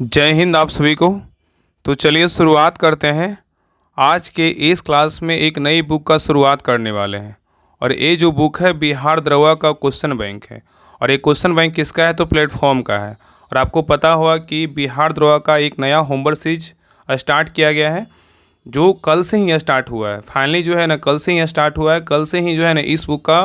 जय हिंद आप सभी को। तो चलिए शुरुआत करते हैं। आज के इस क्लास में एक नई बुक का शुरुआत करने वाले हैं और ये जो बुक है बिहार दरोगा का क्वेश्चन बैंक है। और ये क्वेश्चन बैंक किसका है? तो प्लेटफॉर्म का है। और आपको पता होगा कि बिहार दरोगा का एक नया होमवर्क सीरीज स्टार्ट किया गया है जो कल से ही स्टार्ट हुआ है। फाइनली जो है ना कल से ही स्टार्ट हुआ है। कल से ही जो है ना इस बुक का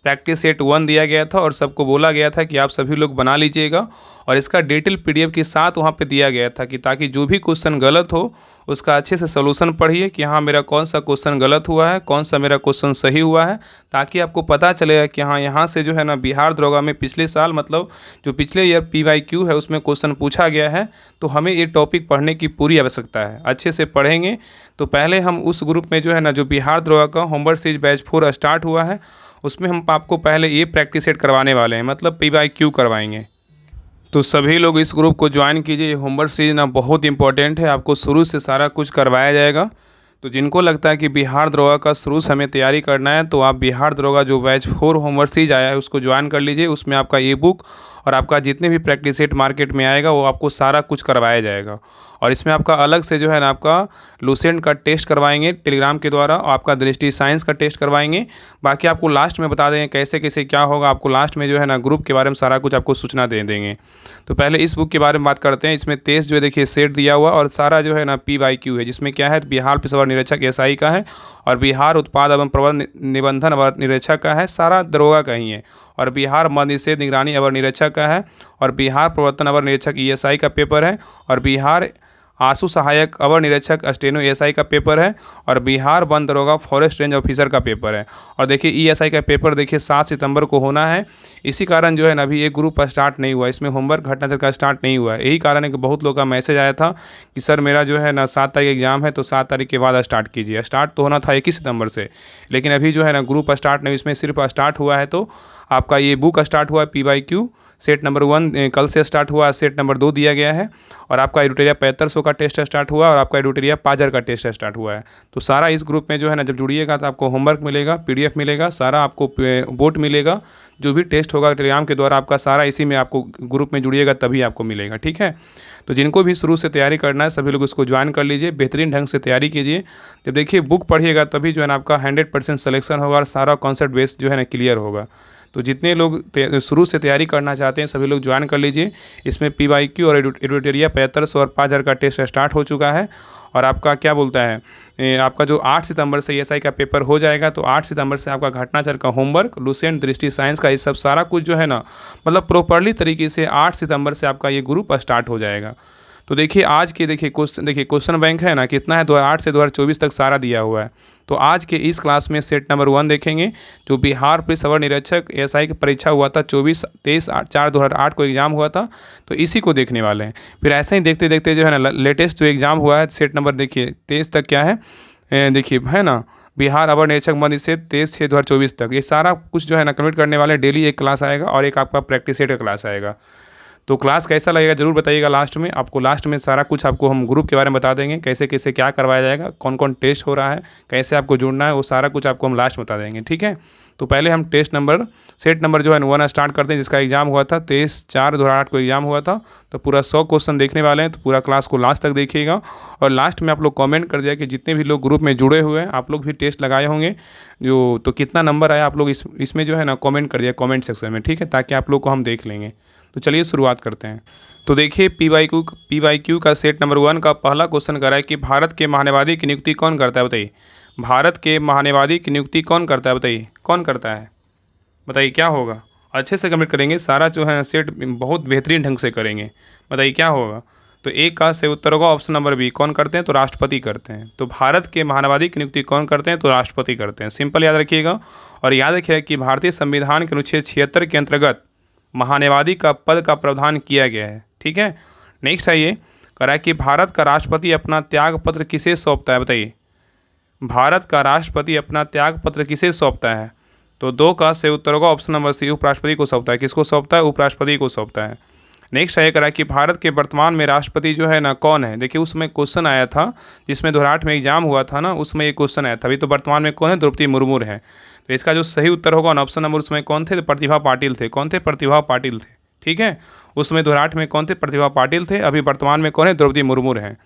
प्रैक्टिस सेट 1 दिया गया था और सबको बोला गया था कि आप सभी लोग बना लीजिएगा। और इसका डिटेल पीडीएफ के साथ वहाँ पे दिया गया था कि ताकि जो भी क्वेश्चन गलत हो उसका अच्छे से सलूशन पढ़िए कि हाँ मेरा कौन सा क्वेश्चन गलत हुआ है, कौन सा मेरा क्वेश्चन सही हुआ है, ताकि आपको पता चलेगा कि हाँ यहाँ से जो है ना बिहार दरोगा में पिछले साल मतलब जो पिछले ईयर PYQ है उसमें क्वेश्चन पूछा गया है। तो हमें ये टॉपिक पढ़ने की पूरी आवश्यकता है, अच्छे से पढ़ेंगे। तो पहले हम उस ग्रुप में जो है ना जो बिहार दरोगा का होमवर्क सीरीज बैच 4 स्टार्ट हुआ है उसमें हम आपको पहले ये प्रैक्टिस सेट करवाने वाले हैं, मतलब PYQ करवाएंगे। तो सभी लोग इस ग्रुप को ज्वाइन कीजिए। होमवर्क सीरीज ना बहुत इंपॉर्टेंट है, आपको शुरू से सारा कुछ करवाया जाएगा। तो जिनको लगता है कि बिहार दरोगा का शुरू से हमें तैयारी करना है तो आप बिहार दरोगा जो बैच 4 होमवर्क सीरीज आया है उसको ज्वाइन कर लीजिए। उसमें आपका ई बुक और आपका जितने भी प्रैक्टिस सेट मार्केट में आएगा वो आपको सारा कुछ करवाया जाएगा। और इसमें आपका अलग से जो है ना आपका लूसेंट का टेस्ट करवाएंगे टेलीग्राम के द्वारा और आपका दृष्टि साइंस का टेस्ट करवाएंगे। बाकी आपको लास्ट में बता देंगे कैसे कैसे क्या होगा। आपको लास्ट में जो है ना ग्रुप के बारे में सारा कुछ आपको सूचना दे देंगे। तो पहले इस बुक के बारे में बात करते हैं। इसमें 23 जो है देखिए सेट दिया हुआ और सारा जो है ना PYQ है, जिसमें क्या है बिहार पेशेवर निरीक्षक SI का है और बिहार उत्पाद एवं प्रबंध निबंधन अवर निरीक्षक का है, सारा दरोगा का ही है। और बिहार मद निषेध निगरानी अवर निरीक्षक का है और बिहार प्रवर्तन अवर निरीक्षक ESI का पेपर है और बिहार आशु सहायक अवर निरीक्षक स्टेनो ESI का पेपर है और बिहार वन दरोगा फॉरेस्ट रेंज ऑफिसर का पेपर है। और देखिए ESI का पेपर देखिए 7 सितंबर को होना है। इसी कारण जो है ना अभी ये ग्रुप स्टार्ट नहीं हुआ, इसमें होमवर्क घटनाचक्र का स्टार्ट नहीं हुआ है। यही कारण है कि बहुत लोगों का मैसेज आया था कि सर मेरा जो है ना 7 तारीख एग्जाम है तो 7 तारीख के बाद स्टार्ट कीजिए। स्टार्ट तो होना था 21 सितंबर से, लेकिन अभी जो है ना ग्रुप स्टार्ट नहीं, इसमें सिर्फ स्टार्ट हुआ है। तो आपका ये बुक स्टार्ट हुआ है PYQ सेट नंबर 1 कल से स्टार्ट हुआ, सेट नंबर 2 दिया गया है। और आपका एडुटेरिया 7500 का टेस्ट स्टार्ट हुआ और आपका एडुटेरिया 5000 का टेस्ट स्टार्ट हुआ है। तो सारा इस ग्रुप में जो है ना जब जुड़िएगा तो आपको होमवर्क मिलेगा, PDF मिलेगा, सारा आपको बोट मिलेगा, जो भी टेस्ट होगा टेलीग्राम के द्वारा आपका सारा इसी में आपको ग्रुप में जुड़िएगा तभी आपको मिलेगा। ठीक है, तो जिनको भी शुरू से तैयारी करना है सभी लोग इसको ज्वाइन कर लीजिए, बेहतरीन ढंग से तैयारी कीजिए। जब देखिए बुक पढ़िएगा तभी जो है ना आपका 100% सिलेक्शन होगा और सारा कॉन्सेप्ट बेस जो है ना क्लियर होगा। तो जितने लोग शुरू से तैयारी करना चाहते हैं सभी लोग ज्वाइन कर लीजिए। इसमें PYQ और एडुटेरिया 7500 और 5000 का टेस्ट स्टार्ट हो चुका है। और आपका क्या बोलता है आपका जो 8 सितंबर से ESI का पेपर हो जाएगा तो 8 सितंबर से आपका घटनाचक्र का होमवर्क, लूसेंट, दृष्टि साइंस का ये सब सारा कुछ जो है ना मतलब प्रॉपरली तरीके से 8 सितंबर से आपका ये ग्रुप स्टार्ट हो जाएगा। तो देखिए आज के देखिए क्वेश्चन बैंक है ना कितना है 2008 से 2024 तक सारा दिया हुआ है। तो आज के इस क्लास में सेट नंबर 1 देखेंगे जो बिहार पुलिस अवर निरीक्षक SI की परीक्षा हुआ था 24-23-4-2008 को एग्ज़ाम हुआ था, तो इसी को देखने वाले हैं। फिर ऐसे ही देखते देखते जो है ना लेटेस्ट जो एग्ज़ाम हुआ है सेट नंबर देखिए 23 तक क्या है देखिए है ना बिहार अवर निरीक्षक मद निषेध 23/6/2024 तक, ये सारा कुछ जो है ना कंप्लीट करने वाले। डेली एक क्लास आएगा और एक आपका प्रैक्टिस सेट का क्लास आएगा। तो क्लास कैसा लगेगा ज़रूर बताइएगा। लास्ट में आपको लास्ट में सारा कुछ आपको हम ग्रुप के बारे में बता देंगे, कैसे कैसे क्या करवाया जाएगा, कौन कौन टेस्ट हो रहा है, कैसे आपको जुड़ना है, वो सारा कुछ आपको हम लास्ट में बता देंगे। ठीक है, तो पहले हम टेस्ट नंबर सेट नंबर जो है 1 स्टार्ट करते हैं, जिसका एग्जाम हुआ था 23/4/2008 को एग्जाम हुआ था। तो पूरा 100 क्वेश्चन देखने वाले हैं, तो पूरा क्लास को लास्ट तक देखिएगा। और लास्ट में आप लोग कमेंट कर दिया कि जितने भी लोग ग्रुप में जुड़े हुए हैं आप लोग भी टेस्ट लगाए होंगे जो, तो कितना नंबर आया आप लोग इसमें जो है ना कमेंट कर दिया कमेंट सेक्शन में। ठीक है, ताकि आप लोग को हम देख लेंगे। तो चलिए शुरुआत करते हैं। तो देखिए PYQ का सेट नंबर 1 का पहला क्वेश्चन कर रहा है कि भारत के महान्यवादी की नियुक्ति कौन करता है? बताइए, भारत के महान्यवादी की नियुक्ति कौन करता है? बताइए कौन करता है, बताइए क्या होगा। अच्छे से कंप्लीट करेंगे, सारा जो है सेट बहुत बेहतरीन ढंग से करेंगे। बताइए क्या होगा। तो एक का से उत्तर होगा ऑप्शन नंबर B, कौन करते हैं? तो राष्ट्रपति करते हैं। तो भारत के महान्यवादी की नियुक्ति कौन करते हैं? तो राष्ट्रपति करते हैं। सिंपल याद रखिएगा। और याद रखिएगा कि भारतीय संविधान के अनुच्छेद 76 के अंतर्गत महान्यवादी का पद का प्रावधान किया गया है। ठीक है, नेक्स्ट है ये कह रहा है कि भारत का राष्ट्रपति अपना त्याग पत्र किसे सौंपता है? बताइए, भारत का राष्ट्रपति अपना त्याग पत्र किसे सौंपता है? तो 2 का से उत्तर होगा ऑप्शन नंबर C, उपराष्ट्रपति को सौंपता है। किसको सौंपता है? उपराष्ट्रपति को सौंपता है। नेक्स्ट है कह रहा है कि भारत के वर्तमान में राष्ट्रपति जो है ना कौन है? देखिए उसमें क्वेश्चन आया था जिसमें 2008 में एग्जाम हुआ था ना, उसमें एक क्वेश्चन आया था। अभी तो वर्तमान में कौन है? द्रौपदी मुर्मू है। तो इसका जो सही उत्तर होगा ऑप्शन नंबर उसमें कौन थे? प्रतिभा पाटिल थे। कौन थे? प्रतिभा पाटिल थे। ठीक है। उसमें 2008 में कौन थे? प्रतिभा पाटिल थे। अभी वर्तमान में कौन है? द्रौपदी मुर्मू हैं।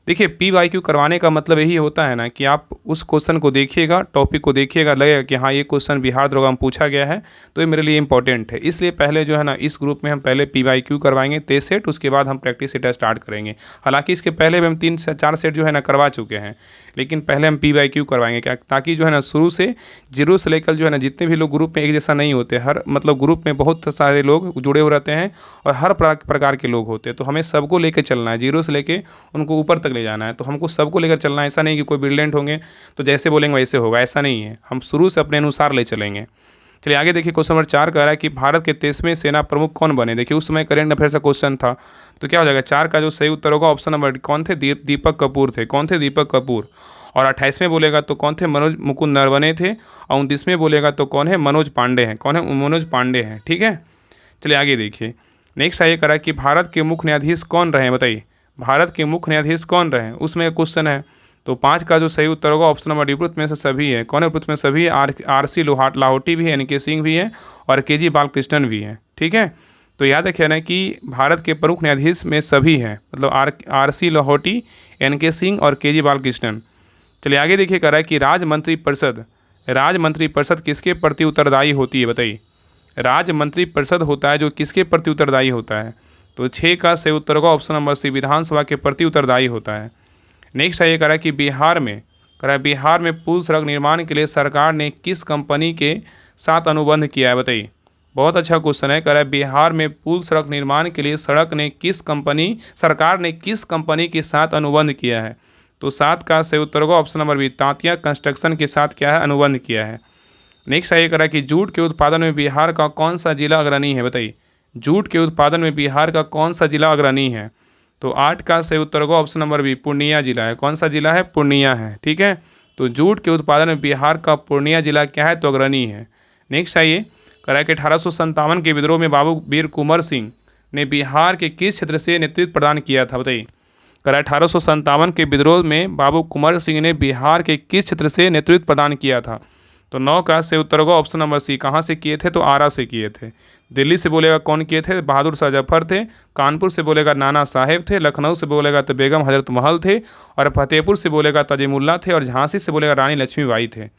देखिए PYQ करवाने का मतलब यही होता है ना कि आप उस क्वेश्चन को देखिएगा, टॉपिक को देखिएगा, लगेगा कि हाँ ये क्वेश्चन बिहार दरोगा में पूछा गया है तो ये मेरे लिए इंपॉर्टेंट है। इसलिए पहले जो है ना इस ग्रुप में हम पहले PYQ करवाएंगे 23 सेट, उसके बाद हम प्रैक्टिस सेट स्टार्ट करेंगे। हालांकि इसके पहले भी हम 3 से 4 सेट जो है ना करवा चुके हैं, लेकिन पहले हम PYQ करवाएंगे क्या, ताकि जो है ना शुरू से जीरो से लेकर जो है ना जितने भी लोग ग्रुप में एक जैसा नहीं होते, हर मतलब ग्रुप में बहुत सारे लोग जुड़े हुए रहते हैं और हर प्रकार के लोग होते हैं, तो हमें सबको लेकर चलना है, जीरो से लेके उनको ऊपर तक ले जाना है। तो हमको सबको लेकर चलना है, ऐसा नहीं कि कोई ब्रिलियंट होंगे तो जैसे बोलेंगे वैसे होगा, ऐसा नहीं है। हम शुरू से अपने अनुसार ले चलेंगे। चलिए आगे देखिए, क्वेश्चन नंबर 4 कह रहा है कि भारत के 23वें सेना प्रमुख कौन बने। देखिए उस समय करेंट अफेयर का क्वेश्चन था, तो क्या हो जाएगा 4 का जो सही उत्तर होगा ऑप्शन नंबर कौन थे? दीपक कपूर थे। कौन थे? दीपक कपूर। और 28वें बोलेगा तो कौन थे? मनोज मुकुंद नरवणे थे। और 29वें बोलेगा तो कौन है? मनोज पांडे हैं। कौन है? मनोज पांडे हैं। ठीक है। चलिए आगे देखिए, नेक्स्ट ये करा कि भारत के मुख्य न्यायाधीश कौन रहे, बताइए भारत के मुख्य न्यायाधीश कौन रहे, उसमें क्वेश्चन है। तो 5 का जो सही उत्तर होगा ऑप्शन नंबर डी, उपरोक्त में से सभी है। कौन है उपरोक्त में सभी? RC लाहौटी भी है, NK सिंह भी है और KG बालकृष्णन भी है। ठीक है। तो याद रखिए ना कि भारत के प्रमुख न्यायाधीश में सभी हैं, मतलब RC लाहौटी, NK सिंह और KG बालकृष्णन। चलिए आगे देखिए, कह रहा है कि राज्य मंत्री परिषद किसके प्रति उत्तरदायी होती है, बताइए। राज्य मंत्री परिषद होता है जो किसके प्रति उत्तरदायी होता है? तो 6 का सही उत्तर होगा ऑप्शन नंबर सी, विधानसभा के प्रति उत्तरदायी होता है। नेक्स्ट है ये कह रहा है कि बिहार में पुल सड़क निर्माण के लिए सरकार ने किस कंपनी के साथ अनुबंध किया है, बताइए। बहुत अच्छा क्वेश्चन है। कह रहा है बिहार में पुल सड़क निर्माण के लिए सरकार ने किस कंपनी के साथ अनुबंध किया है? तो 7 का सही उत्तर होगा option number B, Tantia construction के साथ क्या है? अनुबंध किया है। नेक्स्ट ये कह रहा है कि जूट के उत्पादन में बिहार का कौन सा जिला अग्रणी है, बताइए। जूट के उत्पादन में बिहार का कौन सा जिला अग्रणी है? तो 8 का सही उत्तर होगा ऑप्शन नंबर बी, पूर्णिया जिला है। कौन सा जिला है? पूर्णिया है। ठीक है। तो जूट के उत्पादन में बिहार का पूर्णिया जिला क्या है? तो अग्रणी है। नेक्स्ट आइए, कह रहा है कि 1857 के विद्रोह में बाबू वीर कुंवर सिंह ने बिहार के किस क्षेत्र से नेतृत्व प्रदान किया था, बताइए। कह रहा है 1857 के विद्रोह में बाबू कुंवर सिंह ने बिहार के किस क्षेत्र से नेतृत्व प्रदान किया था? तो 9 का सही उत्तर होगा ऑप्शन नंबर सी, कहाँ से किए थे? तो आरा से किए थे। दिल्ली से बोलेगा कौन किए थे? बहादुर शाह जफर थे। कानपुर से बोलेगा नाना साहेब थे। लखनऊ से बोलेगा तो बेगम हजरत महल थे। और फतेहपुर से बोलेगा तजीमुल्ला थे। और झांसी से बोलेगा रानी लक्ष्मीबाई थे।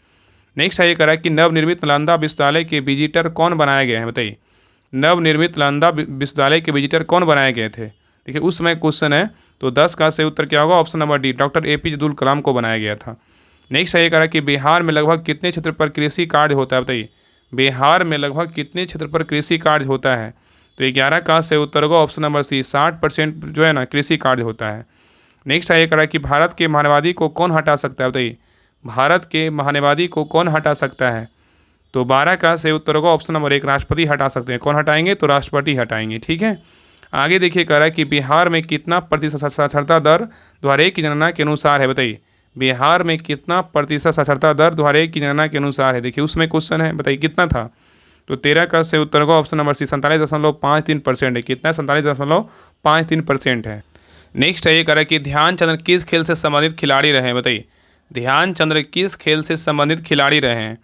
नेक्स्ट है ये कह रहा है कि नवनिर्मित नालंदा विश्वविद्यालय के विजिटर कौन बनाए गए हैं, बताइए। नवनिर्मित नालंदा विश्वविद्यालय के विजिटर कौन बनाए गए थे? देखिए उस समय क्वेश्चन है, तो 10 का सही उत्तर क्या होगा? Option number D, doctor APJ Abdul Kalam को बनाया गया था। नेक्स्ट ये कह रहा है कि बिहार में लगभग कितने क्षेत्र पर कृषि कार्य होता है, बताइए। बिहार में लगभग कितने क्षेत्र पर कृषि कार्य होता है? तो 11 का सही उत्तर होगा ऑप्शन नंबर सी, 60% जो है ना कृषि कार्य होता है। नेक्स्ट ये कह रहा है कि भारत के महानवादी को कौन हटा सकता है, बताइए। भारत के महानवादी को कौन हटा सकता है? तो 12 का सही उत्तर होगा ऑप्शन नंबर 1, राष्ट्रपति हटा सकते हैं। कौन हटाएंगे? तो राष्ट्रपति हटाएंगे। ठीक है। आगे देखिए, कह रहा है कि बिहार में कितना प्रतिशत साक्षरता दर 2001 की जनगणना के अनुसार है, बताइए। बिहार में कितना प्रतिशत साक्षरता दर 2001 की जनगणना के अनुसार है? देखिए उसमें क्वेश्चन है, बताइए कितना था? तो 13 का सही उत्तर होगा ऑप्शन नंबर सी, 47.53% है। कितना? 47.53% है। नेक्स्ट है ये कह रहा है कि ध्यानचंद्र किस खेल से संबंधित खिलाड़ी रहे हैं, बताइए। ध्यानचंद्र किस खेल से संबंधित खिलाड़ी रहे हैं?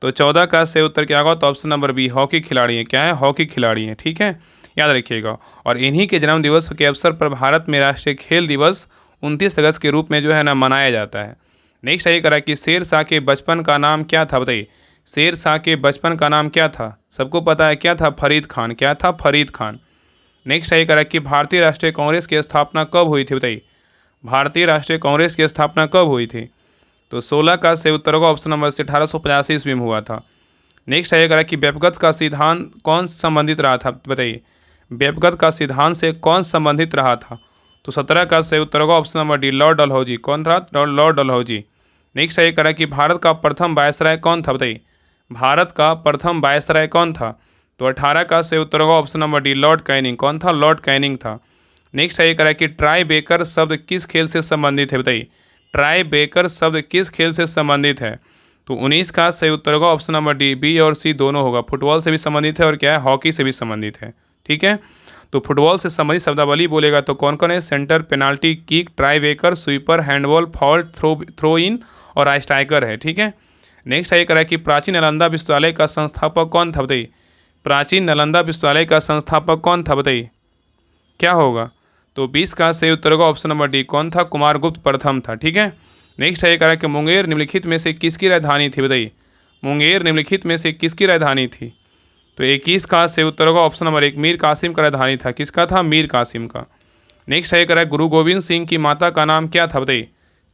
तो 14 का सही उत्तर क्या होगा? तो ऑप्शन नंबर बी, हॉकी खिलाड़ी है। क्या है? हॉकी खिलाड़ी है। ठीक है, याद रखिएगा। और इन्हीं के जन्म दिवस के अवसर पर भारत में राष्ट्रीय खेल दिवस 29 अगस्त के रूप में जो है ना मनाया जाता है। नेक्स्ट ये करा कि शेर शाह के बचपन का नाम क्या था, बताइए। शेर शाह के बचपन का नाम क्या था? सबको पता है क्या था? फरीद खान। क्या था? फरीद खान। नेक्स्ट ये करा कि भारतीय राष्ट्रीय कांग्रेस की स्थापना कब हुई थी, बताइए। भारतीय राष्ट्रीय कांग्रेस की स्थापना कब हुई थी? तो 16 का सही उत्तर होगा ऑप्शन नंबर से, 1885 ईस्वी में हुआ था। नेक्स्ट ये करा कि व्यक्तिगत का सिद्धांत कौन संबंधित रहा था, बताइए। व्यक्तिगत का सिद्धांत से कौन संबंधित रहा था? तो 17 का सही उत्तर होगा option number D, Lord Dalhousie. कौन था? लॉर्ड डलहौजी। नेक्स्ट ये करा कि भारत का प्रथम वायसराय कौन था, बताइए। भारत का प्रथम वायसराय कौन था? तो 18 का सही उत्तर होगा option number D, Lord Canning. कौन था? लॉर्ड कैनिंग था। नेक्स्ट ये करा कि ट्राई बेकर शब्द किस खेल से संबंधित है, बताइए। ट्राई बेकर शब्द किस खेल से संबंधित है? तो 19 का सही उत्तर होगा ऑप्शन नंबर डी, बी और सी दोनों होगा। फुटबॉल से भी संबंधित है और क्या है? हॉकी से भी संबंधित है। ठीक है। तो फुटबॉल से संबंधित शब्दावली बोलेगा तो कौन कौन है? Centre, penalty kick, tie breaker, sweeper, handball, fault, throw in और स्ट्राइकर है। ठीक है। नेक्स्ट ये करा कि प्राचीन नालंदा विश्वविद्यालय का संस्थापक कौन था, बताइए। प्राचीन नालंदा विश्वविद्यालय का संस्थापक कौन था, बताइए क्या होगा। तो 20 का सही उत्तर होगा ऑप्शन नंबर डी, कौन था, कुमारगुप्त प्रथम था। ठीक है, नेक्स्ट है कह कि मुंगेर निम्नलिखित में से किसकी राजधानी थी, बताइए मुंगेर निम्नलिखित में से किसकी राजधानी थी। तो 21 का सही उत्तर होगा ऑप्शन नंबर एक, मीर कासिम का राजधानी था। किसका था, मीर कासिम का। नेक्स्ट है कह रहा है गुरु गोविंद सिंह की माता का नाम क्या था, बताइए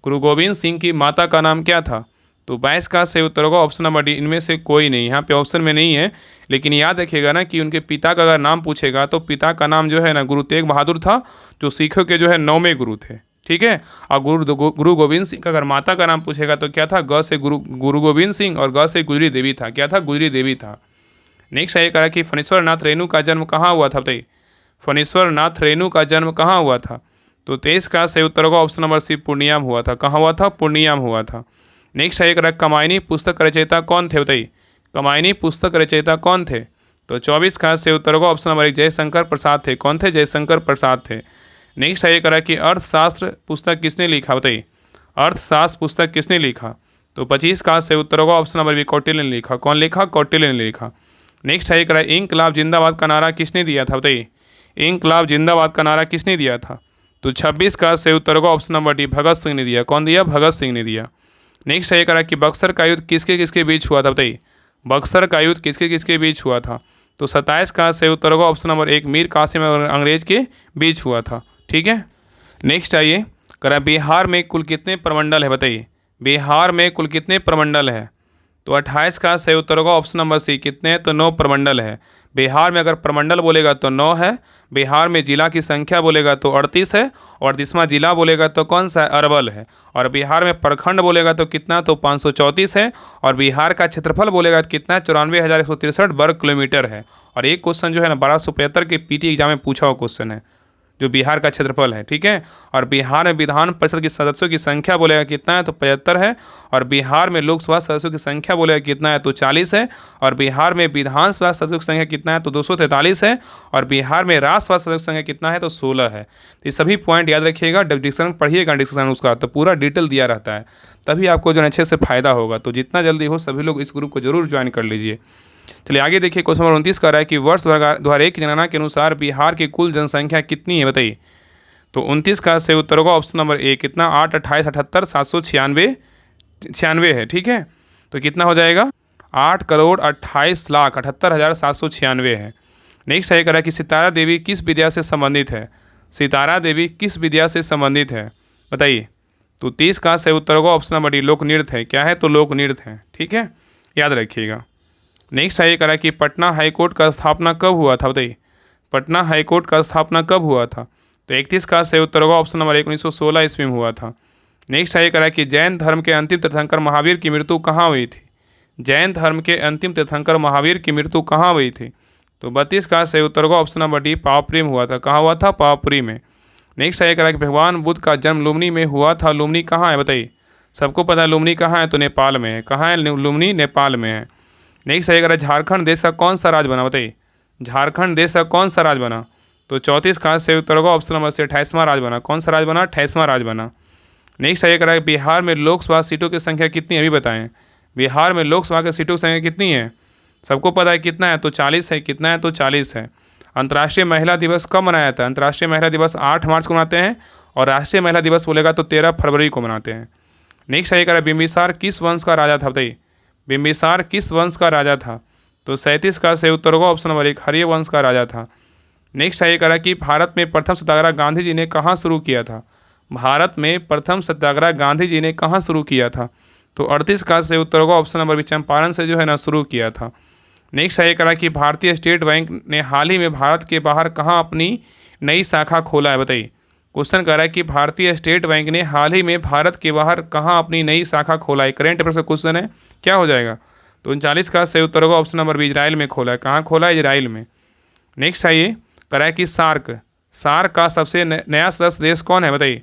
गुरु गोविंद सिंह की माता का नाम क्या था। तो 22 का सही उत्तर होगा ऑप्शन नंबर डी, इनमें से कोई नहीं। यहाँ पे ऑप्शन में नहीं है, लेकिन याद रखिएगा ना कि उनके पिता का अगर नाम पूछेगा तो पिता का नाम जो है ना गुरु तेग बहादुर था, जो सिखों के जो है 9वें गुरु थे। ठीक है, और गुरु गोविंद सिंह का अगर माता का नाम पूछेगा तो क्या था, ग से गुरु गोविंद सिंह और ग से गुजरी देवी था। क्या था, गुजरी देवी था। नेक्स्ट है कहा कि फणीश्वर नाथ रेणु का जन्म कहाँ हुआ था, बताइए फणीश्वर नाथ रेणु का जन्म कहाँ हुआ था। तो 23 का सही उत्तर होगा ऑप्शन नंबर सी, पूर्णिया में हुआ था। कहाँ हुआ था, पूर्णिया में हुआ था। नेक्स्ट है एक कमायनी पुस्तक रचयिता कौन थे, बताइए कमायनी पुस्तक रचयिता कौन थे। तो 24 का सही उत्तर होगा ऑप्शन नंबर एक, जयशंकर प्रसाद थे। कौन थे, जयशंकर प्रसाद थे। नेक्स्ट है ये करा कि अर्थशास्त्र पुस्तक किसने लिखा, बताइए अर्थशास्त्र पुस्तक किसने लिखा। तो 25 का सही उत्तर होगा ऑप्शन नंबर बी, कौटिल्य ने लिखा। कौन लिखा, कौटिल्य ने लिखा। नेक्स्ट है ये करा इंकलाब जिंदाबाद का नारा किसने दिया था, बताइए इंकलाब जिंदाबाद का नारा किसने दिया था। तो 26 का सही उत्तर होगा option number D, Bhagat Singh ने दिया। कौन दिया, भगत सिंह ने दिया। नेक्स्ट है करा कि बक्सर का युद्ध किसके किसके बीच हुआ था, बताइए बक्सर का युद्ध किसके किसके बीच हुआ था। तो 27 का सही उत्तर होगा ऑप्शन नंबर एक, मीर कासिम और अंग्रेज के बीच हुआ था। ठीक है, नेक्स्ट आइए करा बिहार में कुल कितने प्रमंडल है, बताइए बिहार में कुल कितने प्रमंडल है। तो 28 का सही उत्तर होगा ऑप्शन नंबर सी, कितने, तो 9 प्रमंडल है। बिहार में अगर प्रमंडल बोलेगा तो 9 है। बिहार में जिला की संख्या बोलेगा तो 38 है। और 38वां जिला बोलेगा तो कौन सा है, अरवल है। और बिहार में प्रखंड बोलेगा तो कितना, तो 534 है। और बिहार का क्षेत्रफल बोलेगा तो कितना, 94,163 वर्ग किलोमीटर है। और एक क्वेश्चन जो है ना 1275 के पीटी एग्जाम में पूछा हुआ क्वेश्चन है, जो बिहार का क्षेत्रफल है। ठीक है, और बिहार में विधान परिषद के सदस्यों की संख्या बोलेगा कितना है, तो 75 है। और बिहार में लोकसभा सदस्यों की संख्या बोलेगा कितना है, तो 40 है। और बिहार में विधानसभा सदस्यों की संख्या कितना है, तो 243 है। और बिहार में राज्यसभा सदस्यों की संख्या कितना है, तो 16 है। तो ये सभी पॉइंट याद रखिएगा, डिस्कशन पढ़िएगा, डिस्कशन उसका तो पूरा डिटेल दिया रहता है, तभी आपको जो अच्छे से फायदा होगा। तो जितना जल्दी हो सभी लोग इस ग्रुप को जरूर ज्वाइन कर लीजिए। चलिए आगे देखिए, क्वेश्चन नंबर 29 का रहा है कि वर्ष 2001 की जनगणना के अनुसार बिहार की कुल जनसंख्या कितनी है, बताइए। तो 29 का सही उत्तर होगा ऑप्शन नंबर ए, कितना, 8, 28, 78, 796 है। ठीक है, तो कितना हो जाएगा, 8,28,78,796 है। नेक्स्ट है करा कि सितारा देवी किस विद्या से संबंधित है। सितारा देवी किस विद्या से संबंधित है, बताइए। तो 30 का सही उत्तर होगा ऑप्शन नंबर डी, लोक नृत्य है। क्या है, तो लोक नृत्य है। ठीक है, याद रखिएगा। नेक्स्ट है करा कि पटना हाईकोर्ट का स्थापना कब हुआ था, बताइए पटना हाईकोर्ट का स्थापना कब हुआ था। तो 31 का सही उत्तर होगा ऑप्शन नंबर 1916 ईस्वी में हुआ था। नेक्स्ट है करा कि जैन धर्म के अंतिम तीर्थंकर महावीर की मृत्यु कहाँ हुई थी। जैन धर्म के अंतिम तीर्थंकर महावीर की मृत्यु कहाँ हुई थी। तो 32 का सही उत्तर होगा ऑप्शन नंबर डी, पावापुरी में हुआ था। कहाँ हुआ था, पावापुरी में। नेक्स्ट है करा कि भगवान बुद्ध का जन्म लुम्नी में हुआ था। लुम्नी कहाँ है, बताइए सबको पता है लुम्नी कहाँ है, तो नेपाल में है। कहाँ है लुम्नी, नेपाल में है। नेक्स्ट है करा झारखंड देश का कौन सा राज्य बना, बताइए झारखंड देश का कौन सा राज्य बना। तो 34 का सही उत्तर होगा ऑप्शन नंबर से 28वां राज्य बना। कौन सा राज्य बना, 28वां राज्य बना। नेक्स्ट है करा बिहार में लोकसभा सीटों की संख्या कितनी है, अभी बताएं। बिहार में लोकसभा की सीटों की संख्या कितनी है, सबको पता है कितना है, तो 40 है। कितना है, तो 40 है। अंतर्राष्ट्रीय महिला दिवस कब मनाया जाता है। अंतर्राष्ट्रीय महिला दिवस 8 मार्च को मनाते हैं। और राष्ट्रीय महिला दिवस बोलेगा तो 13 फरवरी को मनाते हैं। नेक्स्ट है करा बिंबिसार किस वंश का राजा था, बताइए बिंबिसार किस वंश का राजा था। तो 37 का सही उत्तर होगा ऑप्शन नंबर 1, हरिय वंश का राजा था। नेक्स्ट है करा कि भारत में प्रथम सत्याग्रह गांधी जी ने कहाँ शुरू किया था। भारत में प्रथम सत्याग्रह गांधी जी ने कहाँ शुरू किया था। तो 38 का सही उत्तर होगा ऑप्शन नंबर बी, चंपारण से जो है ना शुरू किया था। नेक्स्ट है करा कि भारतीय स्टेट बैंक ने हाल ही में भारत के बाहर कहाँ अपनी नई शाखा खोला है, बताइए। क्वेश्चन कर रहा है कि भारतीय स्टेट बैंक ने हाल ही में भारत के बाहर कहाँ अपनी नई शाखा खोला है। करेंट अफेयर्स का क्वेश्चन है, क्या हो जाएगा। तो 39 का सही उत्तर होगा ऑप्शन नंबर बी, इजराइल में खोला है। कहाँ खोला है, इजराइल में। नेक्स्ट आइए करा है कि सार्क का सबसे नया सदस्य देश कौन है, बताइए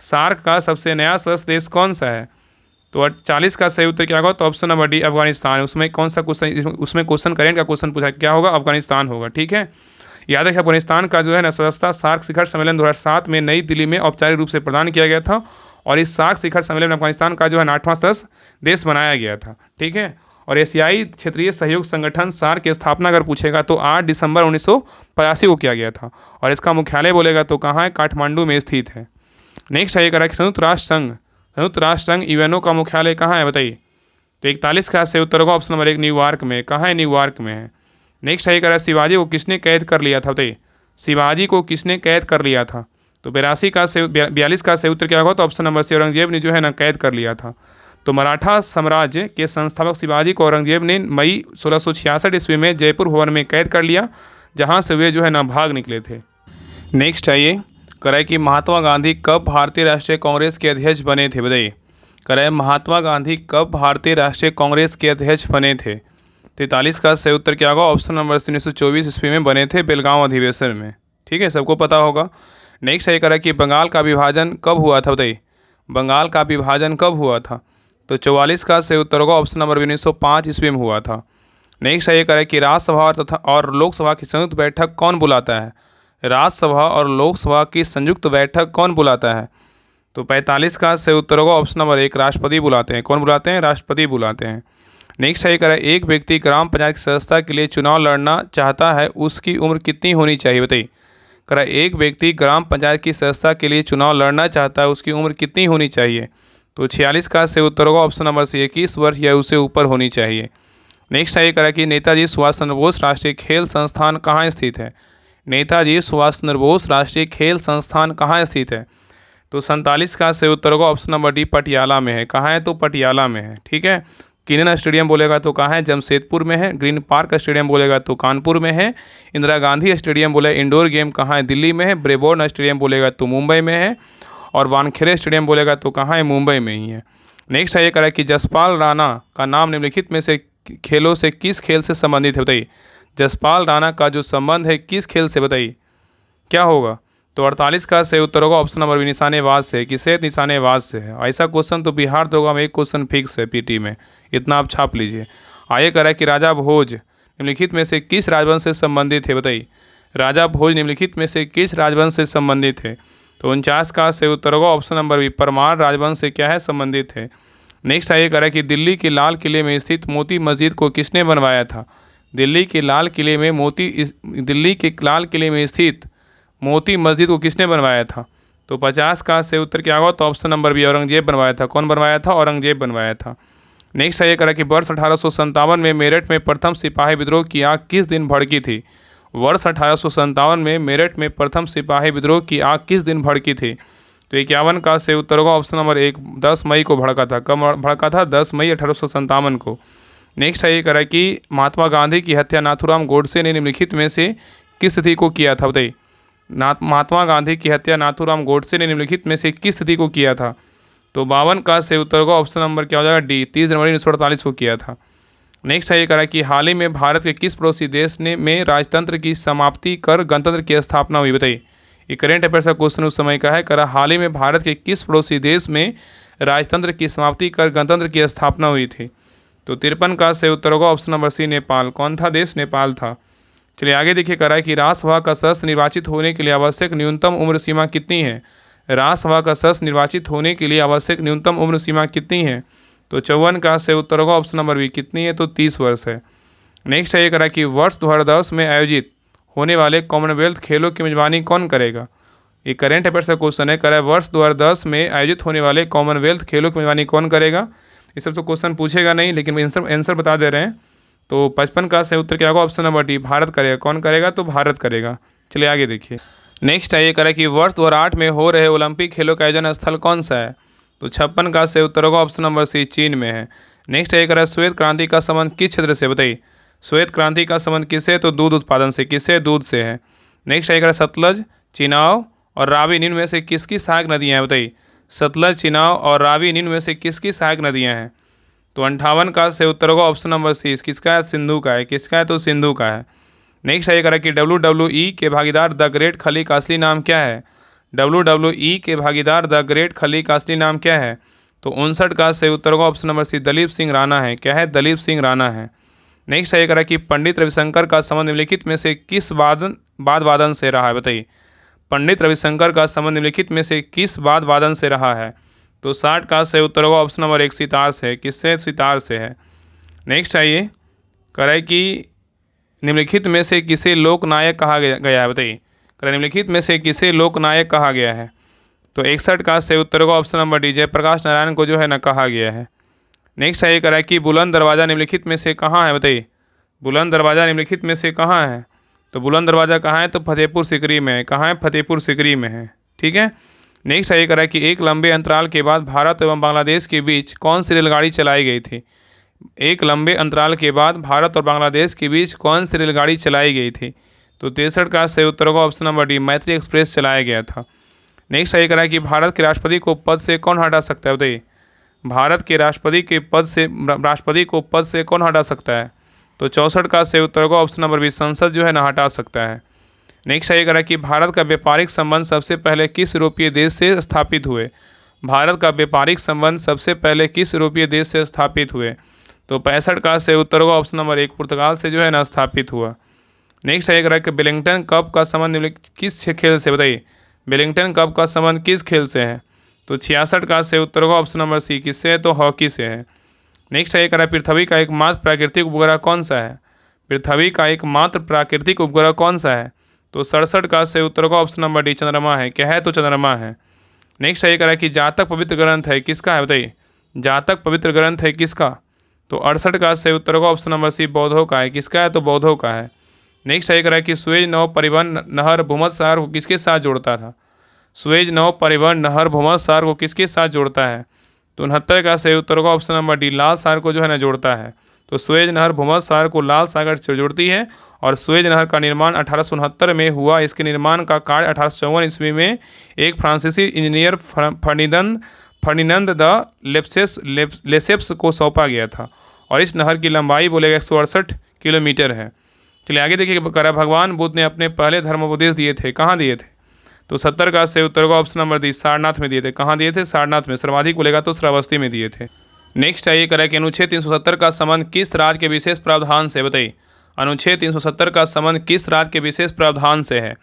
सार्क का सबसे नया सदस्य देश कौन सा है। तो 40 का सही उत्तर क्या होगा, तो ऑप्शन नंबर डी, अफगानिस्तान। उसमें कौन सा क्वेश्चन, उसमें क्वेश्चन करेंट का क्वेश्चन पूछा, क्या होगा, अफगानिस्तान होगा। ठीक है, याद रखिए अफगानिस्तान का जो है ना सदस्यता सार्क शिखर सम्मेलन 2007 में नई दिल्ली में औपचारिक रूप से प्रदान किया गया था। और इस सार्क शिखर सम्मेलन में अफगानिस्तान का जो है 8वां सदस्य देश बनाया गया था। ठीक है, और एशियाई क्षेत्रीय सहयोग संगठन सार्क की स्थापना अगर पूछेगा तो 8 दिसंबर 1985 को किया गया था। और इसका मुख्यालय बोलेगा तो कहाँ है, काठमांडू में स्थित है। नेक्स्ट है ये करा कि संयुक्त राष्ट्र संघ यूएनओ का मुख्यालय कहाँ है बताइए। तो 41 का से उत्तर होगा ऑप्शन नंबर 1 न्यूयॉर्क में। कहाँ है, न्यूयॉर्क में है। नेक्स्ट है ये करा शिवाजी को किसने कैद कर लिया था बताइए। शिवाजी को किसने कैद कर लिया था। तो 42 का से उत्तर क्या होगा, तो ऑप्शन नंबर सी औरंगजेब ने जो है ना कैद कर लिया था। तो मराठा साम्राज्य के संस्थापक शिवाजी को औरंगजेब ने मई 1666 ईस्वी में जयपुर भवन में कैद कर लिया, जहाँ से वे जो है ना भाग निकले थे। नेक्स्ट है ये करे कि महात्मा गांधी कब भारतीय राष्ट्रीय कांग्रेस के अध्यक्ष बने थे बताइए। करे महात्मा गांधी कब भारतीय राष्ट्रीय कांग्रेस के अध्यक्ष बने थे। 43 का सही उत्तर क्या होगा, ऑप्शन नंबर 1924 ईस्वी में बने थे, बेलगांव अधिवेशन में। ठीक है, सबको पता होगा। नेक्स्ट है कि बंगाल का विभाजन कब हुआ था बताइए। बंगाल का विभाजन कब हुआ था। तो 44 का सही उत्तर होगा ऑप्शन नंबर 1905 ईस्वी में हुआ था। नेक्स्ट है ये करें कि राज्यसभा तथा और लोकसभा की संयुक्त बैठक कौन बुलाता है। राज्यसभा और लोकसभा की संयुक्त बैठक कौन बुलाता है। तो 45 का सही उत्तर होगा ऑप्शन नंबर 1 राष्ट्रपति बुलाते हैं। कौन बुलाते हैं, राष्ट्रपति बुलाते हैं। नेक्स्ट है करें एक व्यक्ति ग्राम पंचायत की सदस्यता के लिए चुनाव लड़ना चाहता है, उसकी उम्र कितनी होनी चाहिए बताइए। करें एक व्यक्ति ग्राम पंचायत की सदस्यता के लिए चुनाव लड़ना चाहता है, उसकी उम्र कितनी होनी चाहिए। तो 46 का सही उत्तर होगा ऑप्शन नंबर सी 21 वर्ष या उससे ऊपर होनी चाहिए। नेक्स्ट है करें कि नेताजी सुभाष चंद्र बोस राष्ट्रीय खेल संस्थान कहाँ स्थित है। नेताजी सुभाष चंद्र बोस राष्ट्रीय खेल संस्थान कहाँ स्थित है। तो 47 का सही उत्तर होगा ऑप्शन नंबर डी पटियाला में है। कहाँ है, तो पटियाला में है। ठीक है, किनन स्टेडियम बोलेगा तो कहाँ है, जमशेदपुर में है। ग्रीन पार्क स्टेडियम बोलेगा तो कानपुर में है। इंदिरा गांधी स्टेडियम बोले इंडोर गेम कहाँ है, दिल्ली में है। ब्रेबॉर्न स्टेडियम बोलेगा तो मुंबई में है। और वानखेड़े स्टेडियम बोलेगा तो कहाँ है, मुंबई में ही है। नेक्स्ट है ये करा कि जसपाल राणा का नाम निम्नलिखित में से खेलों से किस खेल से संबंधित है बताइए। जसपाल राणा का जो संबंध है किस खेल से बताइए, क्या होगा। तो 48 का सही उत्तर होगा ऑप्शन नंबर निशानेबाज से। किसे, निशानेबाज से है। ऐसा क्वेश्चन तो बिहार दरोगा में एक क्वेश्चन फिक्स है पीटी में, इतना आप छाप लीजिए। आगे करा कि राजा भोज निम्नलिखित में से किस राजवंश से संबंधित है बताइए। राजा भोज निम्नलिखित में से किस राजवंश से संबंधित है। तो 49 का सही उत्तर होगा ऑप्शन नंबर बी परमार राजवंश से क्या है, संबंधित है। नेक्स्ट आइए करा कि दिल्ली के लाल किले में स्थित मोती मस्जिद को किसने बनवाया था। दिल्ली के लाल किले में स्थित मोती मस्जिद को किसने बनवाया था। तो 50 का सही उत्तर क्या होगा, तो ऑप्शन नंबर बी औरंगजेब बनवाया था। कौन बनवाया था, औरंगजेब बनवाया था। नेक्स्ट है ये करा कि वर्ष 1857 में मेरठ में प्रथम सिपाही विद्रोह की आग किस दिन भड़की थी। वर्ष 1857 में मेरठ में प्रथम सिपाही विद्रोह की आग किस दिन भड़की थी। तो 51 का सही उत्तर होगा ऑप्शन नंबर 1 10 मई को भड़का था। कब भड़का था, 10 मई 1857 को। नेक्स्ट है ये करा कि महात्मा गांधी की हत्या नाथूराम गोडसे ने निम्नलिखित में से किस तिथि को किया था बताइए। महात्मा गांधी की हत्या नाथूराम गोडसे ने निम्नलिखित में से किस तिथि को किया था। तो 52 का सही उत्तर होगा ऑप्शन नंबर क्या हो जाएगा, डी 30 जनवरी 1948 को किया था। नेक्स्ट है ये करा कि हाल ही में भारत के किस पड़ोसी देश में राजतंत्र की समाप्ति कर गणतंत्र की स्थापना हुई बताइए। ये करेंट अफेयर्स का क्वेश्चन उस समय का है। करा हाल ही में भारत के किस पड़ोसी देश में राजतंत्र की समाप्ति कर गणतंत्र की स्थापना हुई थी। तो 53 का सही उत्तर होगा ऑप्शन नंबर सी नेपाल। कौन था देश, नेपाल था। चलिए आगे देखिए करा है कि राज्यसभा का सदस्य निर्वाचित होने के लिए आवश्यक न्यूनतम उम्र सीमा कितनी है। राज्यसभा का सदस्य निर्वाचित होने के लिए आवश्यक न्यूनतम उम्र सीमा कितनी है। तो 54 का सही उत्तर होगा ऑप्शन नंबर बी कितनी है, तो 30 वर्ष है। नेक्स्ट है ये करा कि वर्ष 2010 में आयोजित होने वाले कॉमनवेल्थ खेलों की मेजबानी कौन करेगा। ये करेंट अफेयर्स का क्वेश्चन है। करा है वर्ष 2010 में आयोजित होने वाले कॉमनवेल्थ खेलों की मेजबानी कौन करेगा। ये सब तो क्वेश्चन पूछेगा नहीं, लेकिन आंसर बता दे रहे हैं। तो 55 का सही उत्तर क्या होगा, ऑप्शन नंबर डी भारत करेगा। कौन करेगा, तो भारत करेगा। चलिए आगे देखिए। नेक्स्ट है ये करा कि वर्ष 2008 में हो रहे ओलंपिक खेलों का आयोजन स्थल कौन सा है। तो 56 का सही उत्तर होगा ऑप्शन नंबर सी चीन में है। नेक्स्ट है ये करा श्वेत क्रांति का संबंध किस क्षेत्र से बताइए। श्वेत क्रांति का संबंध किससे, तो दूध उत्पादन से। किससे, दूध से है। नेक्स्ट है ये करा सतलज, चिनाब और रावी निम्न में से किसकी सहायक नदियाँ हैं बताइए। सतलज, चिनाब और रावी निम्न में से किसकी सहायक नदियाँ हैं। तो 58 का सही उत्तर होगा ऑप्शन नंबर सी किसका है, सिंधु का है। किसका है, तो सिंधु का है। नेक्स्ट है ये करा कि WWE के भागीदार द ग्रेट खली का असली नाम क्या है। WWE के भागीदार द ग्रेट खली का असली नाम क्या है। तो 59 का सही उत्तर होगा option number C Dalip Singh Rana है। क्या है, दलीप सिंह राणा है। नेक्स्ट है ये करा कि पंडित रविशंकर का संबंध निम्नलिखित में से किस वादन से रहा है बताइए। पंडित रविशंकर का संबंध निम्नलिखित में से किस वादन से रहा है। तो 60 का सही उत्तर होगा ऑप्शन नंबर 1 सितार से। किससे, सितार से है। नेक्स्ट आइए, कह रहा है कि निम्नलिखित में से किसे लोकनायक कहा गया है, बताइए। कह रहा है निम्नलिखित में से किसे लोकनायक कहा गया है। तो 61 का सही उत्तर होगा option number D, Jayaprakash Narayan को जो है ना कहा गया है। नेक्स्ट आइए, कह रहा है कि बुलंद दरवाज़ा निम्नलिखित में से कहाँ है, बताइए। बुलंद दरवाज़ा निम्नलिखित में से कहाँ है। तो बुलंद दरवाज़ा कहाँ है, तो फतेहपुर सीकरी में है। कहाँ है, फतेहपुर सीकरी में है। ठीक है। नेक्स्ट आइए, कह रहा है कि एक लंबे अंतराल के बाद भारत एवं बांग्लादेश के बीच कौन सी रेलगाड़ी चलाई गई थी। एक लंबे अंतराल के बाद भारत और बांग्लादेश के बीच कौन सी रेलगाड़ी चलाई गई थी। तो 63 का सही उत्तर होगा ऑप्शन नंबर डी, मैत्री एक्सप्रेस चलाया गया था। नेक्स्ट आइए, कह रहा है कि भारत के राष्ट्रपति को पद से कौन हटा सकता है, बताइए। भारत के राष्ट्रपति को पद से कौन हटा सकता है। तो 64 का सही उत्तर होगा ऑप्शन नंबर बी, संसद जो है ना हटा सकता है। नेक्स्ट आइए, कह रहा है कि भारत का व्यापारिक संबंध सबसे पहले किस यूरोपीय देश से स्थापित हुए। भारत का व्यापारिक संबंध सबसे पहले किस यूरोपीय देश से स्थापित हुए। तो 65 का सही उत्तर होगा ऑप्शन नंबर एक, पुर्तगाल से जो है ना स्थापित हुआ। नेक्स्ट आइए, कह रहा है कि वेलिंगटन कप का संबंध किस खेल से, बताइए। वेलिंगटन कप का संबंध किस खेल से है। तो 66 का सही उत्तर होगा ऑप्शन नंबर सी, किससे है, तो हॉकी से है। नेक्स्ट आइए, कह रहा है पृथ्वी का एकमात्र प्राकृतिक उपग्रह कौन सा है। पृथ्वी का एकमात्र प्राकृतिक उपग्रह कौन सा है। तो 67 का सही उत्तर होगा ऑप्शन नंबर डी, चंद्रमा है। क्या है, तो चंद्रमा है। नेक्स्ट आइए, कह रहा है कि जातक पवित्र ग्रंथ है किसका है, बताइए। जातक पवित्र ग्रंथ है किसका। तो 68 का सही उत्तर होगा ऑप्शन नंबर सी, बौद्धों का है। किसका है, तो बौद्धों का है। नेक्स्ट आइए, कह रहा है कि सुएज नौ परिवहन नहर भूमध्य सागर को किसके साथ जोड़ता था। सुएज नौ परिवहन नहर भूमध्य सागर को किसके साथ जोड़ता है। तो 69 का सही उत्तर होगा ऑप्शन नंबर डी, लाल सागर को जो है ना जोड़ता है। तो सुएज नहर भूमध्य सागर को लाल सागर से जोड़ती है और सुएज नहर का निर्माण 1869 में हुआ। इसके निर्माण का कार्य 1854 ईस्वी में एक फ्रांसीसी इंजीनियर फर्डिनंद द लेसेप्स को सौंपा गया था और इस नहर की लंबाई बोलेगा 168 किलोमीटर है। चलिए आगे देखिए, करा भगवान बुद्ध ने अपने पहले धर्मोपदेश दिए थे, कहाँ दिए थे। तो 70 का सही उत्तर होगा ऑप्शन नंबर डी, सारनाथ में दिए थे। कहाँ दिए थे, सारनाथ में। सर्वाधिक बोलेगा तो श्रावस्ती में दिए थे। नेक्स्ट आइए, करा कि अनुच्छेद 370 का संबंध किस राज्य के विशेष प्रावधान से, बताइए। अनुच्छेद 370 का संबंध किस राज्य के विशेष प्रावधान से है।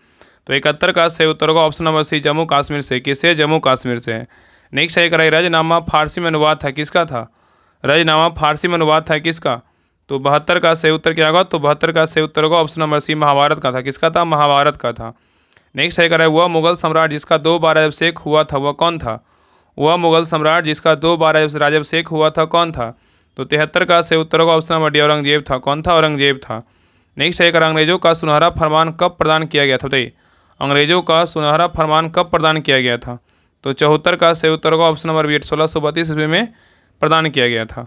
तो 71 का सही उत्तर होगा option number C, Jammu Kashmir से। किससे, जम्मू कश्मीर से है। नेक्स्ट आइए, करा रजनामा फारसी में अनुवाद था किसका था। रजनामा फारसी में अनुवाद था किसका। तो 72 का सही उत्तर क्या होगा। तो 72 का सही उत्तर होगा ऑप्शन नंबर सी, महाभारत का था। किसका था, महाभारत का था। नेक्स्ट है, कह रहा है वह मुगल सम्राट जिसका 2 बार अभिषेक हुआ था वह कौन था। वह मुगल सम्राट जिसका 2 बार राज्याभिषेक हुआ था कौन था। तो 73 का सही उत्तर होगा ऑप्शन नंबर डी, औरंगजेब था। कौन था, औरंगजेब था। नेक्स्ट है, अंग्रेजों का सुनहरा फरमान कब प्रदान किया गया था, बताइए। अंग्रेजों का सुनहरा फरमान कब प्रदान किया गया था। तो 74 का सही उत्तर होगा ऑप्शन नंबर बी, 1632 ईस्वी में प्रदान किया गया था।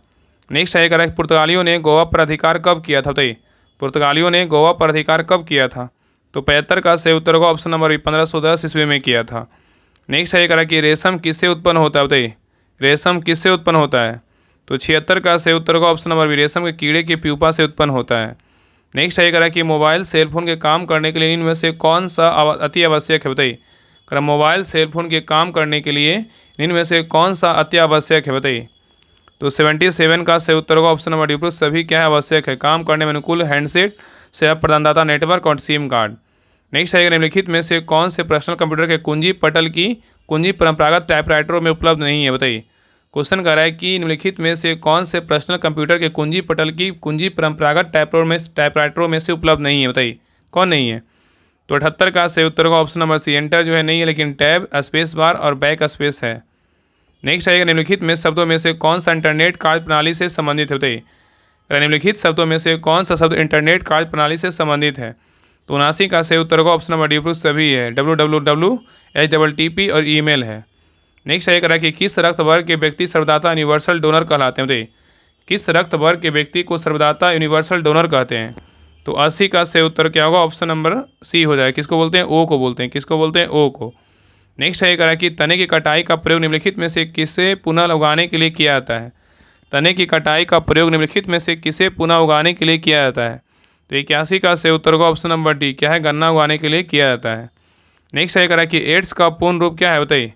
नेक्स्ट है, कह रहा है पुर्तगालियों ने गोवा पर अधिकार कब किया था, बताइए। पुर्तगालियों ने गोवा पर अधिकार कब किया था। तो 75 का सही उत्तर होगा ऑप्शन नंबर बी, 1510 ईस्वी में किया था। नेक्स्ट है, कह रहा है कि रेशम किससे उत्पन्न होता है, बताइए। रेशम किससे उत्पन्न होता है। तो 76 का सही उत्तर होगा ऑप्शन नंबर बी, रेशम के कीड़े के प्यूपा से उत्पन्न होता है। नेक्स्ट है, कह रहा है कि मोबाइल सेलफोन के काम करने के लिए इनमें से कौन सा अति आवश्यक है, बताइए। कह रहा मोबाइल सेलफोन के काम करने के लिए इनमें से कौन सा अति आवश्यक है, बताइए। तो 77 का सही उत्तर होगा ऑप्शन नंबर डी, सभी क्या है, आवश्यक है। काम करने में अनुकूल हैंडसेट, सेवा प्रदानदाता नेटवर्क और सिम कार्ड। नेक्स्ट है, निम्नलिखित में से कौन से पर्सनल कंप्यूटर के कुंजी पटल की कुंजी परंपरागत टाइपराइटरों में उपलब्ध नहीं है, बताइए। क्वेश्चन कर रहा है कि निम्नलिखित में से कौन से पर्सनल कंप्यूटर के कुंजी पटल की कुंजी परंपरागत टाइपराइटरों में से उपलब्ध नहीं है, बताइए। कौन नहीं है। तो 78 का सही उत्तर होगा ऑप्शन नंबर सी, एंटर जो है नहीं है, लेकिन टैब, स्पेस बार और बैक स्पेस है। नेक्स्ट आएगा, निम्नलिखित में शब्दों में से कौन सा इंटरनेट कार्य प्रणाली से संबंधित है, बताइए। निम्नलिखित शब्दों में से कौन सा शब्द इंटरनेट कार्य प्रणाली से संबंधित है। तो 79 का सही उत्तर होगा ऑप्शन नंबर डी, सभी है। www, HTTP और ईमेल है। नेक्स्ट है, कह रहा है कि किस रक्त वर्ग के व्यक्ति सर्वदाता यूनिवर्सल डोनर कहलाते हैं, बताइए। किस रक्त वर्ग के व्यक्ति को सर्वदाता यूनिवर्सल डोनर कहते हैं। तो 80 का सही उत्तर क्या होगा, ऑप्शन नंबर सी हो जाएगा। किसको बोलते हैं, ओ को बोलते हैं। किसको बोलते हैं, ओ को। नेक्स्ट है, कह रहा है कि तने की कटाई का प्रयोग निम्नलिखित में से किसे पुनः उगाने के लिए किया जाता है। तने की कटाई का प्रयोग निम्नलिखित में से किसे पुनः उगाने के लिए किया जाता है। तो 81 का सही उत्तर होगा ऑप्शन नंबर डी, क्या है, गन्ना उगाने के लिए किया जाता है। नेक्स्ट है, कह रहा है कि एड्स का पूर्ण रूप क्या है, बताइए।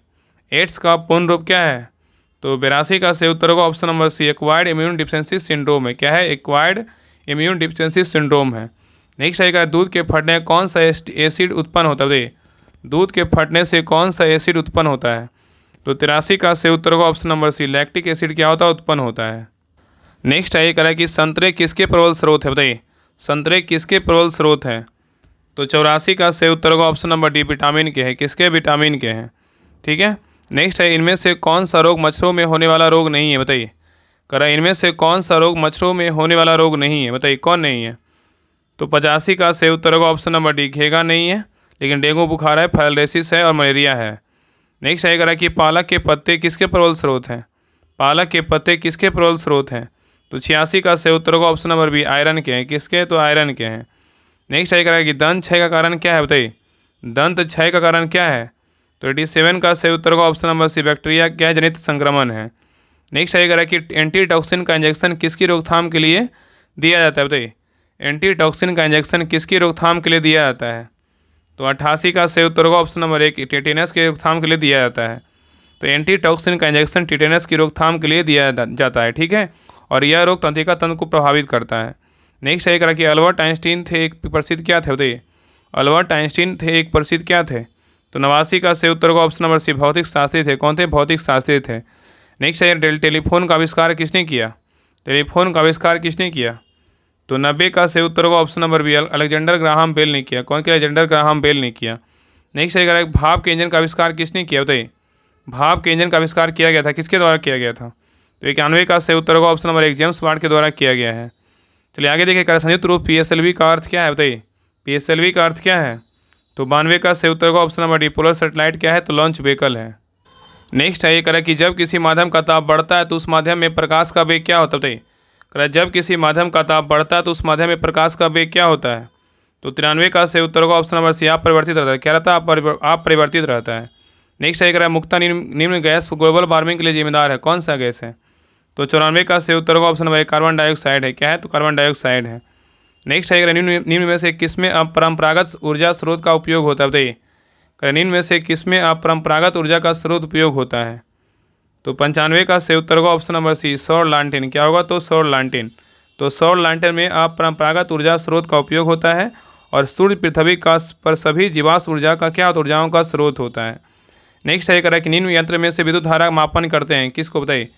एड्स का पूर्ण रूप क्या है। तो 82 का सही उत्तर होगा option number C, acquired immune deficiency syndrome है। क्या है, एक्वायर्ड इम्यून डिफिशिएंसी सिंड्रोम है। नेक्स्ट है, दूध के फटने कौन सा एसिड उत्पन्न होता है, बताइए। दूध के फटने से कौन सा एसिड उत्पन्न होता है। तो 83 का सही उत्तर होगा option number C, lactic acid क्या होता है, उत्पन्न होता है। नेक्स्ट है ये कह रहा है कि संतरे किसके प्रबल स्रोत है, बताइए संतरे किसके प्रबल स्रोत हैं। तो 84 का सही उत्तर होगा ऑप्शन नंबर डी, विटामिन के हैं। किसके? विटामिन के हैं। ठीक है। नेक्स्ट है इनमें से कौन सा रोग मच्छरों में होने वाला रोग नहीं है, बताइए। कह रहा है इनमें से कौन सा रोग मच्छरों में होने वाला रोग नहीं है, बताइए कौन नहीं है। तो 85 का सही उत्तर होगा ऑप्शन नंबर डी, घेगा नहीं है, लेकिन डेंगू बुखार है, फाइलरेसिस है और मलेरिया है। नेक्स्ट है कह रहा है कि पालक के पत्ते किसके प्रबल स्रोत हैं। पालक के पत्ते किसके प्रबल स्रोत हैं। तो 86 का सही उत्तर होगा ऑप्शन नंबर बी, आयरन के हैं। किसके? तो आयरन के हैं। नेक्स्ट है कह रहा है कि दंत क्षय का कारण क्या है, बताइए दंत क्षय का कारण क्या है। तो 87 का सही उत्तर होगा ऑप्शन नंबर सी, बैक्टीरिया क्या है, जनित संक्रमण है। नेक्स्ट है कह रहा है कि एंटीटॉक्सिन का इंजेक्शन किसकी रोकथाम के लिए दिया जाता है, बताइए एंटीटॉक्सिन का इंजेक्शन किसकी रोकथाम के लिए दिया जाता है। तो 88 का सही उत्तर होगा ऑप्शन नंबर एक, टेटेनस की रोकथाम के लिए दिया जाता है। तो एंटीटॉक्सिन का इंजेक्शन टेटेनस की रोकथाम के लिए दिया जाता है। ठीक है। और यह रोग तंत्रिका तंत्र को प्रभावित करता है। नेक्स्ट है कह रहा है कि अल्बर्ट आइंस्टीन थे एक प्रसिद्ध क्या थे, बताइए अल्बर्ट आइंस्टीन थे एक प्रसिद्ध क्या थे। तो 89 का सही उत्तर होगा ऑप्शन नंबर सी, भौतिक शास्त्री थे। कौन थे? भौतिक शास्त्री थे। नेक्स्ट है टेलीफोन का आविष्कार किसने किया। टेलीफोन का आविष्कार किसने किया। तो 90 का सही उत्तर होगा option number B, Alexander Graham Bell ने किया। कौन किया? अलेक्जेंडर ग्राहम बेल ने किया। नेक्स्ट है कह रहा है भाप के इंजन का आविष्कार किसने किया, बताइए भाप के इंजन का आविष्कार किया गया था, किसके द्वारा किया गया था। तो 91 का सही उत्तर होगा ऑप्शन नंबर एक, जेम्स वाट के द्वारा किया गया है। चलिए आगे देखिए, कर संयुक्त रूप PSLV का अर्थ क्या है, बताइए PSLV का अर्थ क्या है। तो 92 का सही उत्तर होगा option number D, polar satellite क्या है, तो लॉन्च व्हीकल है। नेक्स्ट है ये कह कि जब किसी माध्यम का ताप बढ़ता है तो उस माध्यम में प्रकाश का वेग क्या होता है, बताइए कह जब किसी माध्यम का ताप बढ़ता है तो उस माध्यम में प्रकाश का वेग क्या होता है। तो 93 का सही उत्तर होगा ऑप्शन नंबर सी, आप परिवर्तित रहता है। क्या रहता है? आप परिवर्तित रहता है। नेक्स्ट है कह रहा है मुक्ता निम्न गैस ग्लोबल वार्मिंग के लिए जिम्मेदार है, कौन सा गैस है। तो 94 का सही उत्तर होगा ऑप्शन नंबर एक, कार्बन डाइऑक्साइड है। क्या है? तो कार्बन डाइऑक्साइड है। नेक्स्ट है निम्न में से किसमें अपरंपरागत ऊर्जा स्रोत का उपयोग होता है, बताइए निम्न में से किसमें अपरंपरागत ऊर्जा का स्रोत उपयोग होता है। तो 95 का सही उत्तर होगा ऑप्शन नंबर सी, सौर लालटेन। क्या होगा? तो सौर लालटेन। तो सौर लालटेन में अपरंपरागत ऊर्जा स्रोत का उपयोग होता है और सूर्य पृथ्वी का पर सभी जीवाश्म ऊर्जा का क्या ऊर्जाओं का स्रोत होता है। नेक्स्ट है कह रहा है कि निम्न यंत्र में से विद्युत धारा मापन करते हैं, किसको, बताइए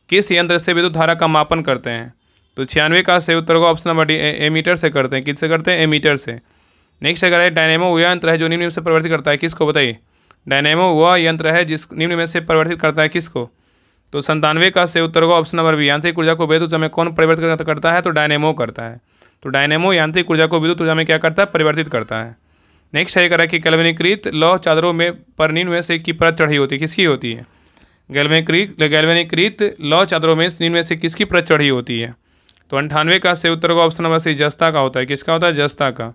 किस यंत्र से विद्युत धारा का मापन करते हैं। तो 96 का सही उत्तर होगा ऑप्शन नंबर डी, एमीटर से करते हैं। किससे करते हैं? एमीटर से। नेक्स्ट है कह रहा है डायनेमो वह यंत्र है जो निम्न में से परिवर्तित करता है, किसको, बताइए डायनेमो वह यंत्र है जिस निम्न में से परिवर्तित करता है, किसको। तो 97 का सही उत्तर होगा ऑप्शन नंबर बी, यांत्रिक ऊर्जा को विद्युत ऊर्जा में कौन परिवर्तित करता है, तो डायनेमो करता है। तो डायनेमो यांत्रिक ऊर्जा को विद्युत ऊर्जा में क्या करता है, परिवर्तित करता है। नेक्स्ट है कह रहा है कि गैल्वेनीकृत लौह चादरों में पर निम्न में से की परत चढ़ी होती है, किसकी होती है। गैल्वेनीकृत लौह चादरों में निम्न में से किसकी परत चढ़ी होती है। तो 98 का सही उत्तर होगा ऑप्शन नंबर सी, जस्ता का होता है। किसका होता है? जस्ता का।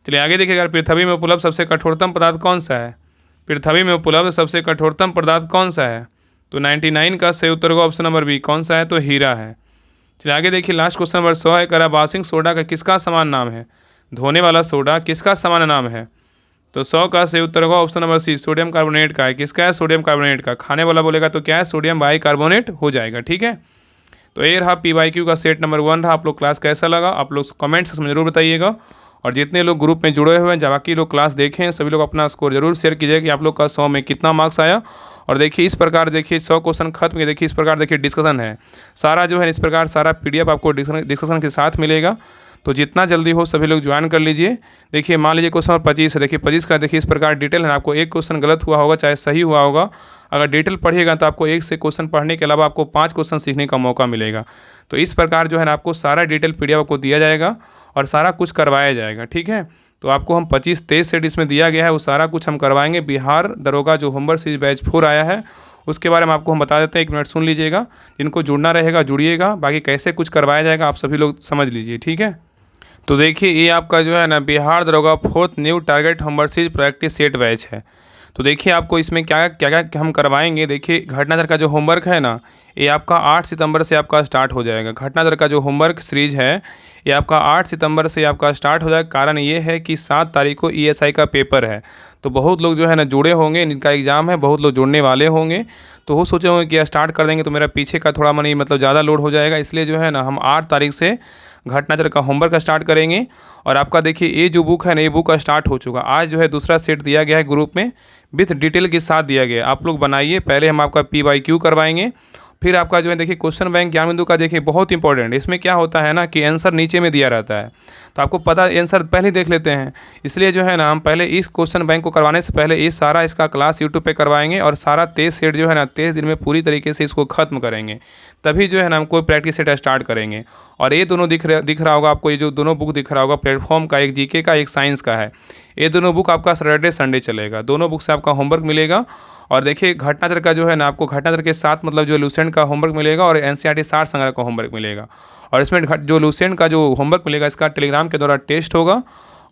चलिए आगे देखिएगा, पृथ्वी में उपलब्ध सबसे कठोरतम पदार्थ कौन सा है। पृथ्वी में उपलब्ध सबसे कठोरतम पदार्थ कौन सा है। तो 99 का सही उत्तर होगा ऑप्शन नंबर बी, कौन सा है, तो हीरा है। चलिए आगे देखिए, लास्ट क्वेश्चन नंबर 100 है, करा वाशिंग सोडा का किसका समान नाम है। धोने वाला सोडा किसका समान नाम है। तो 100 का सही उत्तर होगा option number C, sodium carbonate का है। किसका है? सोडियम कार्बोनेट का। खाने वाला बोलेगा तो क्या है, सोडियम बाइकार्बोनेट हो जाएगा। ठीक है। तो ये रहा PYQ का सेट नंबर 1 रहा। आप लोग क्लास कैसा लगा आप लोग कमेंट सेक्शन में जरूर बताइएगा। और जितने लोग ग्रुप में जुड़े हुए हैं, बाकी लोग क्लास देखें, सभी लोग अपना स्कोर जरूर शेयर कीजिए कि आप लोग का 100 में कितना मार्क्स आया। और देखिए इस प्रकार, देखिए 100 क्वेश्चन खत्म किए, देखिए इस प्रकार देखिए डिस्कशन है सारा जो है, इस प्रकार सारा PDF आपको डिस्कशन के साथ मिलेगा। तो जितना जल्दी हो सभी लोग ज्वाइन कर लीजिए। देखिए मान लीजिए क्वेश्चन नंबर 25 है, देखिए 25 का देखिए इस प्रकार डिटेल है। आपको एक क्वेश्चन गलत हुआ होगा चाहे सही हुआ होगा, अगर डिटेल पढ़िएगा तो आपको एक से क्वेश्चन पढ़ने के अलावा आपको 5 क्वेश्चन सीखने का मौका मिलेगा। तो इस प्रकार जो है ना आपको सारा डिटेल PDF आपको दिया जाएगा और सारा कुछ करवाया जाएगा। ठीक है। तो आपको हम 25-23 सेट इसमें दिया गया है, वो सारा कुछ हम करवाएंगे। बिहार दरोगा जो होमवर्क सीरीज बैच 4 आया है उसके बारे में आपको हम बता देते हैं, 1 मिनट सुन लीजिएगा। जिनको जुड़ना रहेगा जुड़िएगा, बाकी कैसे कुछ करवाया जाएगा आप सभी लोग समझ लीजिए। ठीक है। तो देखिए ये आपका जो है ना बिहार दरोगा 4th new target homework series practice set batch है। तो देखिए आपको इसमें क्या क्या हम करवाएंगे। देखिए घटनाचर का जो होमवर्क है ना, ये आपका 8 सितंबर से आपका स्टार्ट हो जाएगा। घटनाचर का जो होमवर्क सीरीज है ये आपका 8 सितंबर से आपका स्टार्ट हो जाएगा। कारण ये है कि 7 तारीख को ESI का पेपर है, तो बहुत लोग जो है ना जुड़े होंगे, इनका एग्ज़ाम है, बहुत लोग जुड़ने वाले होंगे। तो वो सोचे होंगे कि स्टार्ट कर देंगे तो मेरा पीछे का थोड़ा मनी मतलब ज़्यादा लोड हो जाएगा, इसलिए जो है ना हम 8 तारीख से घटनाचर का होमवर्क स्टार्ट करेंगे। और आपका देखिए ये जो बुक है ना, ये बुक का स्टार्ट हो चुका। आज जो है दूसरा सेट दिया गया है ग्रुप में, विथ डिटेल के साथ दिया गया। आप लोग बनाइए। पहले हम आपका PYQ करवाएंगे, फिर आपका जो है देखिए क्वेश्चन बैंक ज्ञान बिंदु का देखिए बहुत इंपॉर्टेंट है। इसमें क्या होता है ना कि आंसर नीचे में दिया रहता है, तो आपको पता आंसर पहले देख लेते हैं। इसलिए जो है ना हम पहले इस क्वेश्चन बैंक को करवाने से पहले ये सारा इसका क्लास यूट्यूब पे करवाएंगे और सारा 23 सेट जो है ना 23 दिन में पूरी तरीके से इसको खत्म करेंगे, तभी जो है ना हम कोई प्रैक्टिस सेट स्टार्ट करेंगे। और ये दोनों दिख रहा होगा आपको, ये जो दोनों बुक दिख रहा होगा प्लेटफॉर्म का, एक जीके का एक साइंस का है। ये दोनों बुक आपका सैटरडे संडे चलेगा, दोनों बुक से आपका होमवर्क मिलेगा। और देखिए घटनाचक्र का जो है ना आपको घटनाचक्र के साथ मतलब जो लुसेंट का होमवर्क मिलेगा और एनसीईआरटी सार संग्रह का होमवर्क मिलेगा। और इसमें जो लुसेंट का जो होमवर्क मिलेगा इसका टेलीग्राम के द्वारा टेस्ट होगा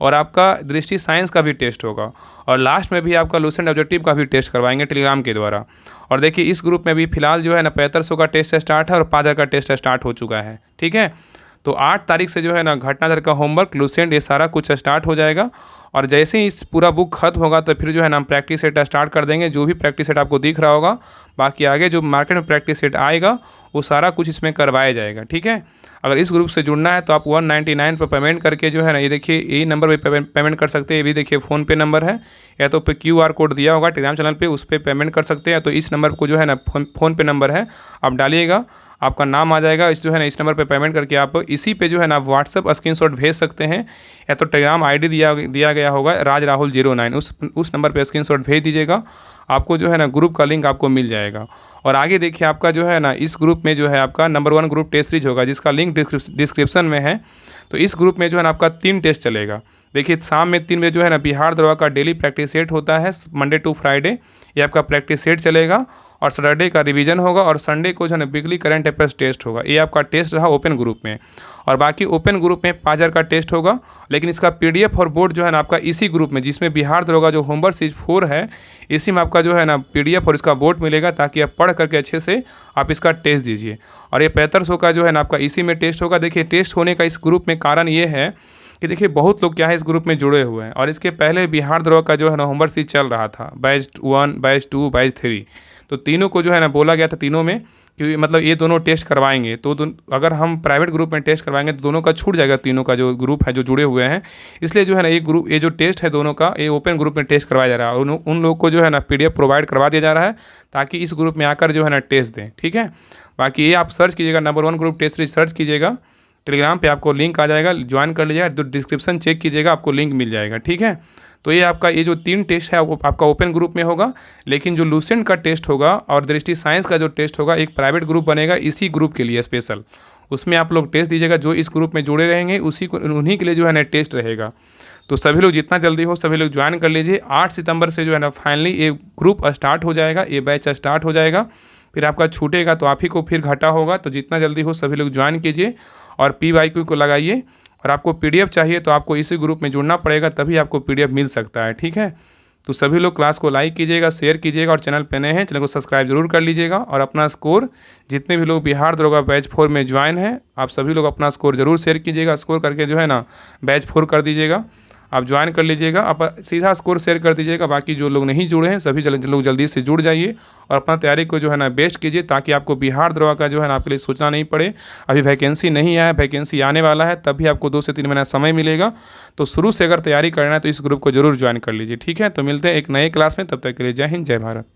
और आपका दृष्टि साइंस का भी टेस्ट होगा। और लास्ट में भी आपका लुसेंट ऑब्जेक्टिव का भी टेस्ट करवाएंगे टेलीग्राम के द्वारा। और देखिए इस ग्रुप में भी फिलहाल जो है ना 7500 का टेस्ट स्टार्ट है और 5000 का टेस्ट स्टार्ट हो चुका है। ठीक है, तो 8 तारीख से जो है ना घटनाचक्र का होमवर्क, लुसेंट, ये सारा कुछ स्टार्ट हो जाएगा। और जैसे ही इस पूरा बुक खत्म होगा तो फिर जो है ना हम प्रैक्टिस सेट स्टार्ट कर देंगे। जो भी प्रैक्टिस सेट आपको दिख रहा होगा, बाकी आगे जो मार्केट में प्रैक्टिस सेट आएगा वो सारा कुछ इसमें करवाया जाएगा। ठीक है, अगर इस ग्रुप से जुड़ना है तो आप 199 पर पेमेंट करके जो है ना, ये देखिए यही नंबर पे पेमेंट कर सकते हैं। ये भी देखिए फ़ोन पे नंबर है, या तो पे QR कोड दिया होगा टेलीग्राम चैनल पे, उस पर पेमेंट कर सकते हैं। तो इस नंबर को जो है ना फ़ोन पे नंबर है, आप डालिएगा, आपका नाम आ जाएगा। इस जो है ना इस नंबर पे पेमेंट करके आप इसी पे जो है ना व्हाट्सअप स्क्रीनशॉट भेज सकते हैं, या तो टेलीग्राम ID दिया गया होगा राज राहुल 09, उस नंबर पे स्क्रीनशॉट भेज दीजिएगा, आपको जो है ना ग्रुप का लिंक आपको मिल जाएगा। और आगे देखिए आपका जो है ना इस ग्रुप में जो है आपका नंबर 1 ग्रुप टेस्ट सीरीज होगा, जिसका लिंक डिस्क्रिप्शन में है। तो इस ग्रुप में जो है ना आपका 3 टेस्ट चलेगा। देखिए शाम में 3 बजे जो है ना बिहार दरवा का डेली प्रैक्टिस सेट होता है, मंडे टू फ्राइडे ये आपका प्रैक्टिस सेट चलेगा। और सैटरडे का रिवीजन होगा और संडे को जो है ना वीकली करंट अफेयर्स टेस्ट होगा। ये आपका टेस्ट रहा ओपन ग्रुप में। और बाकी ओपन ग्रुप में 5000 का टेस्ट होगा, लेकिन इसका PDF और बोर्ड जो है ना आपका इसी ग्रुप में, जिसमें बिहार दरोगा जो होमवर्क सीरीज 4 है, इसी में आपका जो है ना PDF और इसका बोर्ड मिलेगा, ताकि आप पढ़ करके अच्छे से आप इसका टेस्ट दीजिए। और ये 7500 का जो है ना आपका इसी में टेस्ट होगा। देखिए टेस्ट होने का इस ग्रुप में कारण ये है कि देखिए बहुत लोग क्या है इस ग्रुप में जुड़े हुए हैं, और इसके पहले बिहार दरोगा का जो है ना होमवर्क सीरीज चल रहा था, बैच 1, बैच 2, बैच 3, तो तीनों को जो है ना बोला गया था तीनों में कि मतलब ये दोनों टेस्ट करवाएंगे। तो अगर हम प्राइवेट ग्रुप में टेस्ट करवाएंगे तो दोनों का छूट जाएगा, तीनों का जो ग्रुप है जो जुड़े हुए हैं। इसलिए जो है ना ये जो टेस्ट है दोनों का, ये ओपन ग्रुप में टेस्ट करवाया जा रहा है, और उन लोग को जो है ना PDF प्रोवाइड करवा दिया जा रहा है, ताकि इस ग्रुप में आकर जो है ना टेस्ट दें। ठीक है, बाकी ये आप सर्च कीजिएगा, number 1 group test series search कीजिएगा, टेलीग्राम पे आपको लिंक आ जाएगा, ज्वाइन कर लीजिएगा। तो डिस्क्रिप्शन चेक कीजिएगा, आपको लिंक मिल जाएगा। ठीक है, तो ये आपका ये जो 3 टेस्ट है वो आपका ओपन ग्रुप में होगा, लेकिन जो लुसेंट का टेस्ट होगा और दृष्टि साइंस का जो टेस्ट होगा, एक प्राइवेट ग्रुप बनेगा इसी ग्रुप के लिए स्पेशल, उसमें आप लोग टेस्ट दीजिएगा। जो इस ग्रुप में जुड़े रहेंगे उन्हीं के लिए जो है ना टेस्ट रहेगा। तो सभी लोग जितना जल्दी हो सभी लोग ज्वाइन कर लीजिए। 8 सितंबर से जो है ना फाइनली ये ग्रुप स्टार्ट हो जाएगा, ये बैच स्टार्ट हो जाएगा। फिर आपका छूटेगा तो आप ही को फिर घाटा होगा। तो जितना जल्दी हो सभी लोग ज्वाइन कीजिए और PYQ को लगाइए। और आपको PDF चाहिए तो आपको इसी ग्रुप में जुड़ना पड़ेगा, तभी आपको PDF मिल सकता है। ठीक है, तो सभी लोग क्लास को लाइक कीजिएगा, शेयर कीजिएगा, और चैनल पे नए हैं चैनल को सब्सक्राइब जरूर कर लीजिएगा। और अपना स्कोर, जितने भी लोग बिहार दरोगा बैच 4 में ज्वाइन हैं, आप सभी लोग अपना स्कोर जरूर शेयर कीजिएगा। स्कोर करके जो है ना बैच 4 कर दीजिएगा, आप ज्वाइन कर लीजिएगा। आप सीधा स्कोर शेयर कर दीजिएगा। बाकी जो लोग नहीं जुड़े हैं सभी लोग जल्दी से जुड़ जाइए और अपना तैयारी को जो है ना बेस्ट कीजिए, ताकि आपको बिहार दरोगा का जो है ना आपके लिए सोचना नहीं पड़े। अभी वैकेंसी नहीं आया, वैकेंसी आने वाला है, तभी आपको 2 से 3 महीना समय मिलेगा। तो शुरू से अगर तैयारी करना है तो इस ग्रुप को जरूर ज्वाइन कर लीजिए। ठीक है, तो मिलते हैं एक नए क्लास में, तब तक के लिए जय हिंद, जय भारत।